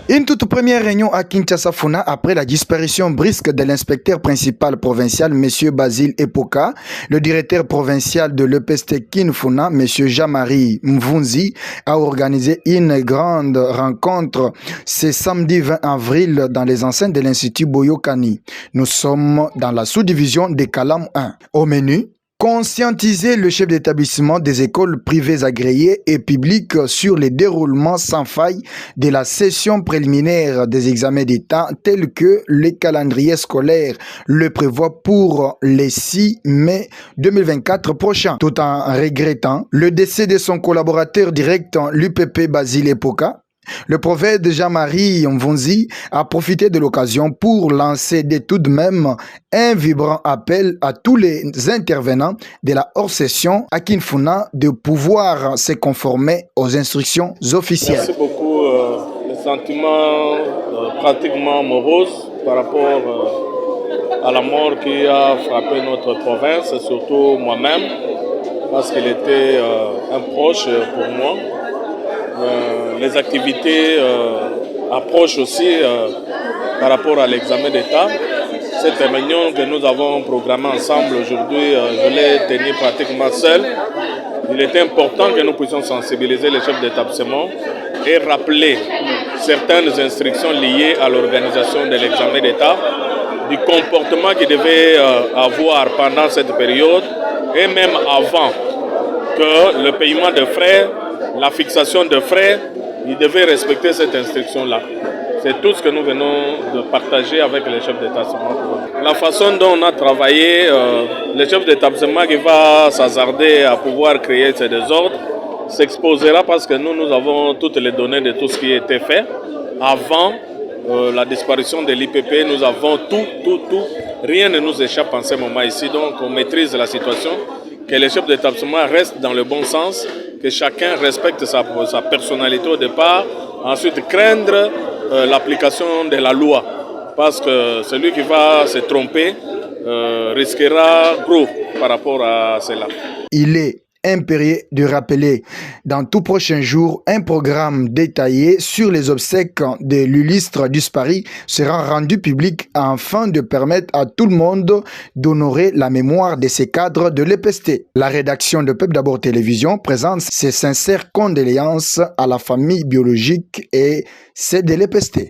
Une toute première réunion à Kinshasa Funa après la disparition brusque de l'inspecteur principal provincial M. Basile Epoka, le directeur provincial de l'EPST Kinfuna M. Jean-Marie Mvunzi a organisé une grande rencontre ce samedi 20 avril dans les enceintes de l'Institut Boyokani. Nous sommes dans la sous-division des Kalam 1. Au menu, conscientiser le chef d'établissement des écoles privées agréées et publiques sur les déroulements sans faille de la session préliminaire des examens d'État tels que le calendrier scolaire le prévoit pour les 6 mai 2024 prochain, tout en regrettant le décès de son collaborateur direct, l'UPP Basile Epoka. Le prophète Jean-Marie Mvunzi a profité de l'occasion pour lancer tout de même un vibrant appel à tous les intervenants de la hors-session à Kinfuna de pouvoir se conformer aux instructions officielles. Merci beaucoup. Le sentiment pratiquement morose par rapport à la mort qui a frappé notre province, surtout moi-même, parce qu'il était un proche pour moi. Les activités approchent aussi par rapport à l'examen d'État. Cette réunion que nous avons programmée ensemble aujourd'hui, je l'ai tenue pratiquement seul. Il était important que nous puissions sensibiliser les chefs d'établissement et rappeler certaines instructions liées à l'organisation de l'examen d'État, du comportement qu'il devait avoir pendant cette période et même avant que le paiement de frais, la fixation de frais, il devait respecter cette instruction-là. C'est tout ce que nous venons de partager avec les chefs d'établissement. La façon dont on a travaillé, le chef d'établissement qui va s'hasarder à pouvoir créer ces désordres s'exposera parce que nous avons toutes les données de tout ce qui a été fait. Avant la disparition de l'IPP, nous avons tout. Rien ne nous échappe en ce moment ici, donc on maîtrise la situation. Que les chefs d'établissement restent dans le bon sens, que chacun respecte sa personnalité au départ, ensuite craindre l'application de la loi, parce que celui qui va se tromper risquera gros par rapport à cela. Il est impérieux de rappeler dans tout prochain jour un programme détaillé sur les obsèques de l'illustre disparu sera rendu public afin de permettre à tout le monde d'honorer la mémoire de ces cadres de l'EPST. La rédaction de Peuple d'Abord Télévision présente ses sincères condoléances à la famille biologique et celle de l'EPST.